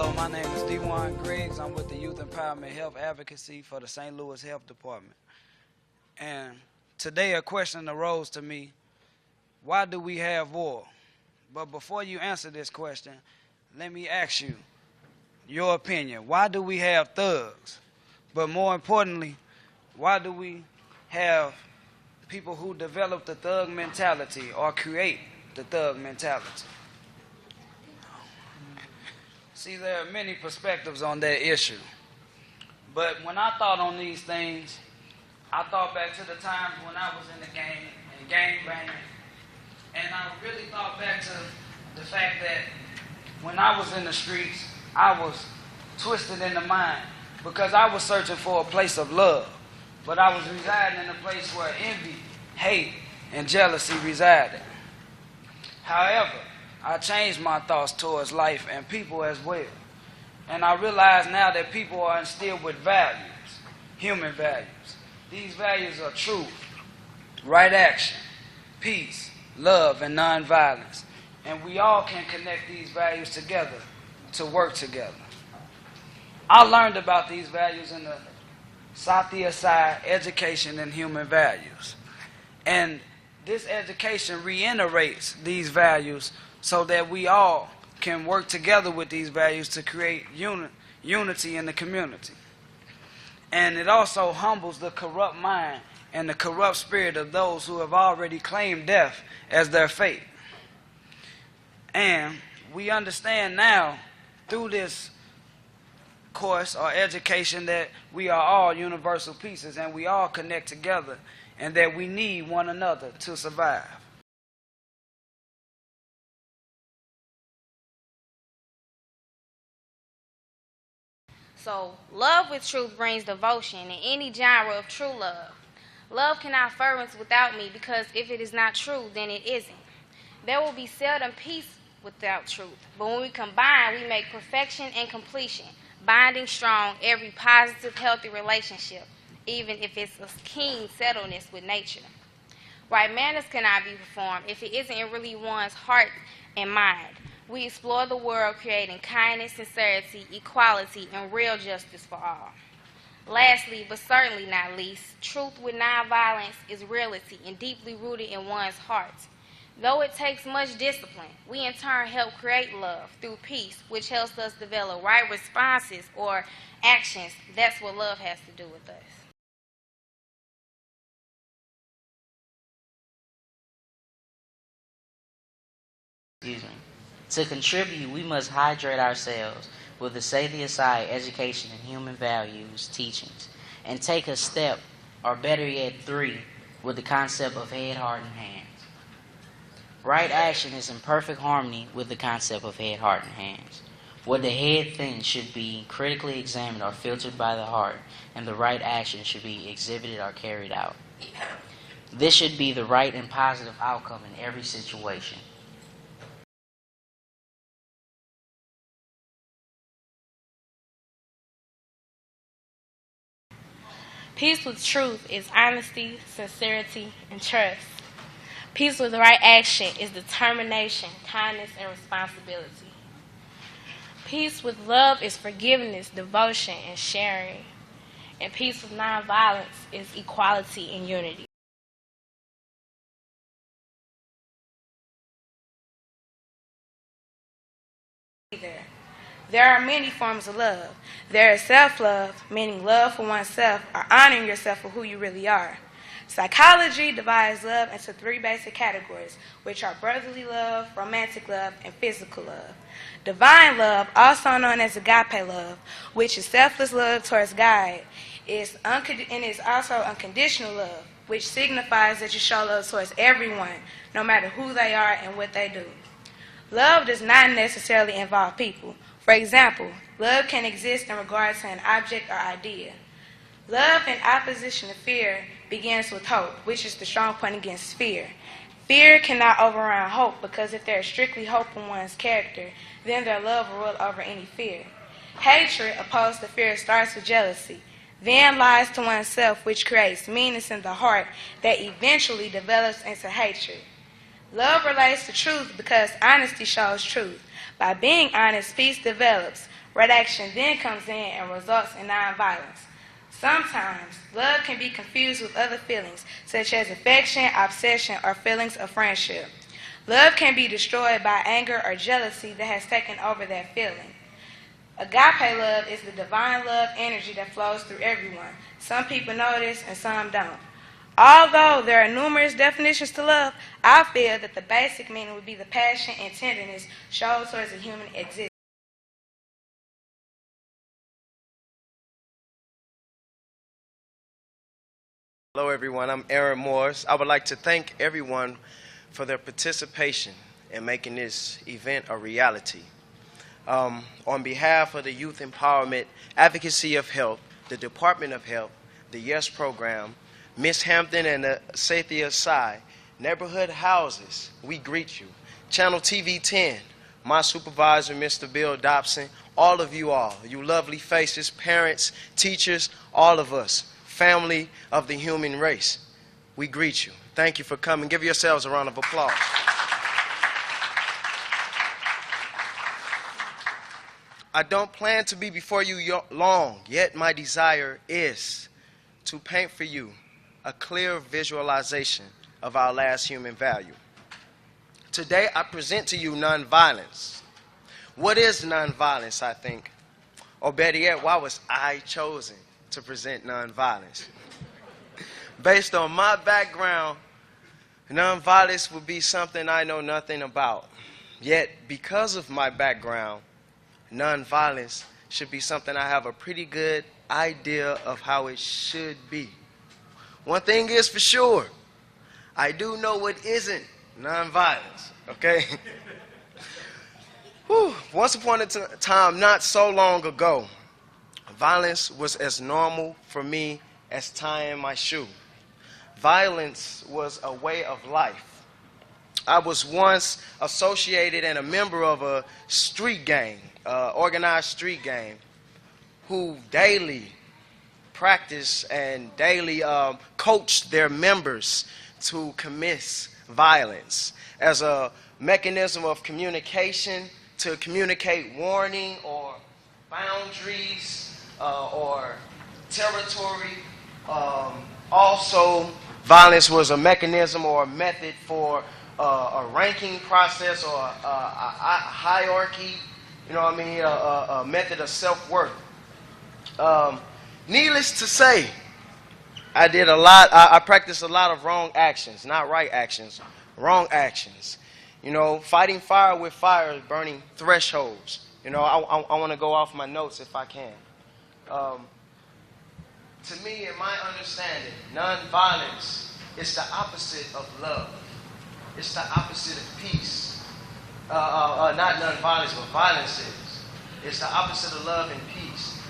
Hello, my name is D1 Griggs. I'm with the Youth Empowerment Health Advocacy for the St. Louis Health Department. And today a question arose to me, why do we have war? But before you answer this question, let me ask you your opinion. Why do we have thugs? But more importantly, why do we have people who develop the thug mentality or create the thug mentality? See, there are many perspectives on that issue. But when I thought on these things, I thought back to the times when I was in the game and gang banging. And I really thought back to the fact that when I was in the streets, I was twisted in the mind because I was searching for a place of love. But I was residing in a place where envy, hate, and jealousy resided. However, I changed my thoughts towards life and people as well. And I realize now that people are instilled with values, human values. These values are truth, right action, peace, love, and nonviolence. And we all can connect these values together to work together. I learned about these values in the aliasT Education and Human Values. And this education reiterates these values so that we all can work together with these values to create unity in the community. And it also humbles the corrupt mind and the corrupt spirit of those who have already claimed death as their fate. And we understand now through this course or education that we are all universal pieces and we all connect together and that we need one another to survive. So, love with truth brings devotion in any genre of true love. Love cannot ferment without me because if it is not true, then it isn't. There will be seldom peace without truth, but when we combine, we make perfection and completion, binding strong every positive, healthy relationship, even if it's a keen settledness with nature. Right manners cannot be performed if it isn't really one's heart and mind. We explore the world creating kindness, sincerity, equality, and real justice for all. Lastly, but certainly not least, truth with nonviolence is reality and deeply rooted in one's heart. Though it takes much discipline, we in turn help create love through peace, which helps us develop right responses or actions. That's what love has to do with us. Excuse me. To contribute, we must hydrate ourselves with the aliasT Education and Human Values teachings and take a step, or better yet 3, with the concept of head, heart, and hands. Right action is in perfect harmony with the concept of head, heart, and hands. What the head thinks should be critically examined or filtered by the heart, and the right action should be exhibited or carried out. This should be the right and positive outcome in every situation. Peace with truth is honesty, sincerity, and trust. Peace with right action is determination, kindness, and responsibility. Peace with love is forgiveness, devotion, and sharing. And peace with nonviolence is equality and unity. There are many forms of love. There is self-love, meaning love for oneself or honoring yourself for who you really are. Psychology divides love into 3 basic categories, which are brotherly love, romantic love, and physical love. Divine love, also known as agape love, which is selfless love towards God, is also unconditional love, which signifies that you show love towards everyone, no matter who they are and what they do. Love does not necessarily involve people. For example, love can exist in regards to an object or idea. Love in opposition to fear begins with hope, which is the strong point against fear. Fear cannot overrun hope because if there is strictly hope in one's character, then their love will rule over any fear. Hatred opposed to fear starts with jealousy, then lies to oneself, which creates meanness in the heart that eventually develops into hatred. Love relates to truth because honesty shows truth. By being honest, peace develops. Right action then comes in and results in nonviolence. Sometimes, love can be confused with other feelings, such as affection, obsession, or feelings of friendship. Love can be destroyed by anger or jealousy that has taken over that feeling. Agape love is the divine love energy that flows through everyone. Some people know this and some don't. Although there are numerous definitions to love, I feel that the basic meaning would be the passion and tenderness shown towards a human existence. Hello everyone, I'm Aaron Morris. I would like to thank everyone for their participation in making this event a reality. On behalf of the Youth Empowerment Advocacy of Health, the Department of Health, the YES program, Miss Hampton and the Sathya Sai, Neighborhood Houses, we greet you. Channel TV 10, my supervisor, Mr. Bill Dobson, all of you all, you lovely faces, parents, teachers, all of us, family of the human race, we greet you. Thank you for coming. Give yourselves a round of applause. I don't plan to be before you long, yet my desire is to paint for you a clear visualization of our last human value. Today I present to you nonviolence. What is nonviolence, I think? Or better yet, why was I chosen to present nonviolence? Based on my background, nonviolence would be something I know nothing about. Yet, because of my background, nonviolence should be something I have a pretty good idea of how it should be. One thing is for sure, I do know what isn't nonviolence, okay? Once upon a time, not so long ago, violence was as normal for me as tying my shoe. Violence was a way of life. I was once associated and a member of a street gang, organized street gang, who daily practiced and daily coached their members to commit violence as a mechanism of communication, to communicate warning or boundaries or territory. Also, violence was a mechanism or a method for a ranking process or a hierarchy, you know what I mean, a method of self-worth. Needless to say, I practiced a lot of wrong actions, not right actions, wrong actions. You know, fighting fire with fire, burning thresholds. You know, I want to go off my notes if I can. To me, in my understanding, nonviolence is the opposite of love. It's the opposite of peace. Not nonviolence, but violence is. It's the opposite of love and peace.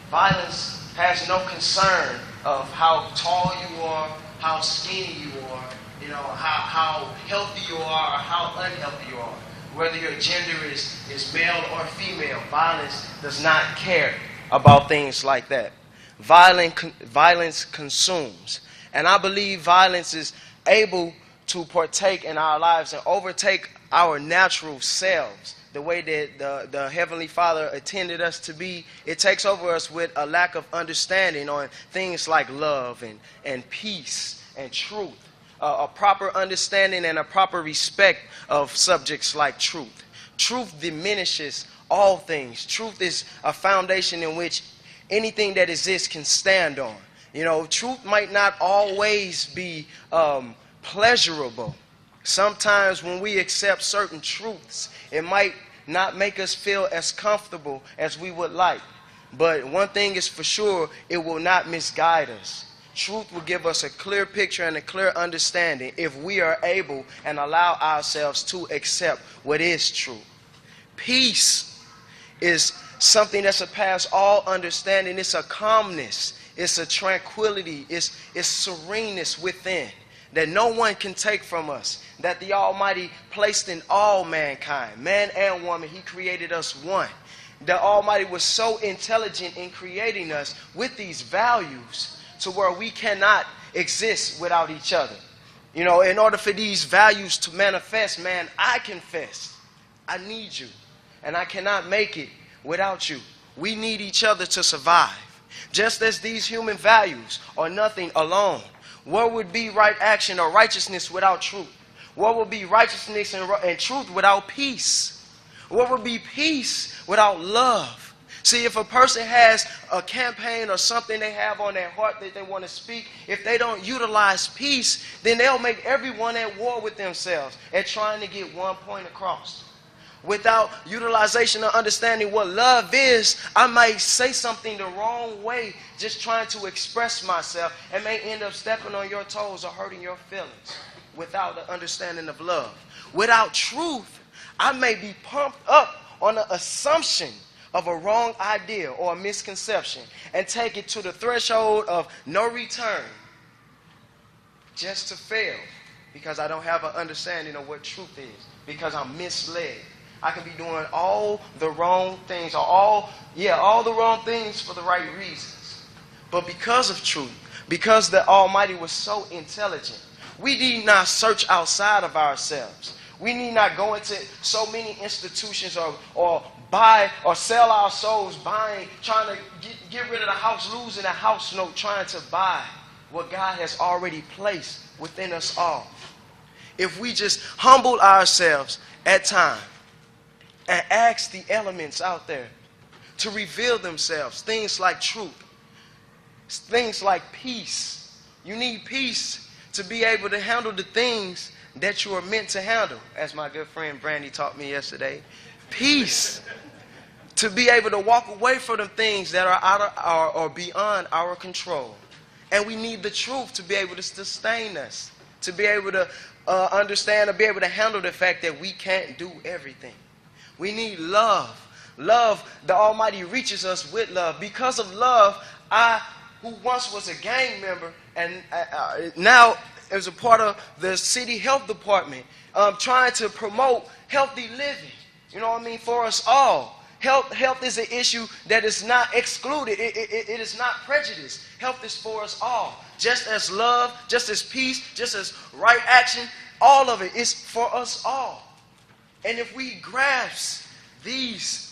Violence has no concern of how tall you are, how skinny you are, you know, how healthy you are or how unhealthy you are. Whether your gender is male or female, violence does not care about things like that. Violence consumes. And I believe violence is able to partake in our lives and overtake our natural selves. The way that the Heavenly Father intended us to be, it takes over us with a lack of understanding on things like love and peace and truth. A proper understanding and a proper respect of subjects like truth. Truth diminishes all things. Truth is a foundation in which anything that exists can stand on. You know, truth might not always be pleasurable. Sometimes when we accept certain truths, it might not make us feel as comfortable as we would like. But one thing is for sure, it will not misguide us. Truth will give us a clear picture and a clear understanding if we are able and allow ourselves to accept what is true. Peace is something that surpasses all understanding. It's a calmness. It's a tranquility. It's sereneness within that no one can take from us, that the Almighty placed in all mankind, man and woman. He created us one. The Almighty was so intelligent in creating us with these values to where we cannot exist without each other. You know, in order for these values to manifest, man, I confess I need you, and I cannot make it without you. We need each other to survive. Just as these human values are nothing alone, what would be right action or righteousness without truth? What would be righteousness and truth without peace? What would be peace without love? See, if a person has a campaign or something they have on their heart that they want to speak, if they don't utilize peace, then they'll make everyone at war with themselves and trying to get one point across. Without utilization or understanding what love is, I might say something the wrong way just trying to express myself and may end up stepping on your toes or hurting your feelings without the understanding of love. Without truth, I may be pumped up on the assumption of a wrong idea or a misconception and take it to the threshold of no return just to fail because I don't have an understanding of what truth is, because I'm misled. I can be doing all the wrong things or all the wrong things for the right reasons. But because of truth, because the Almighty was so intelligent, we need not search outside of ourselves. We need not go into so many institutions or buy or sell our souls, trying to get rid of the house, losing a house note, trying to buy what God has already placed within us all. If we just humble ourselves at times and ask the elements out there to reveal themselves, things like truth, things like peace. You need peace to be able to handle the things that you are meant to handle, as my good friend Brandy taught me yesterday. Peace to be able to walk away from the things that are out of our or beyond our control. And we need the truth to be able to sustain us, to be able to understand or be able to handle the fact that we can't do everything. We need love. Love, the Almighty reaches us with love. Because of love, I, who once was a gang member and now is a part of the city health department, trying to promote healthy living, you know what I mean, for us all. Health is an issue that is not excluded. It is not prejudice. Health is for us all. Just as love, just as peace, just as right action, all of it is for us all. And if we grasp these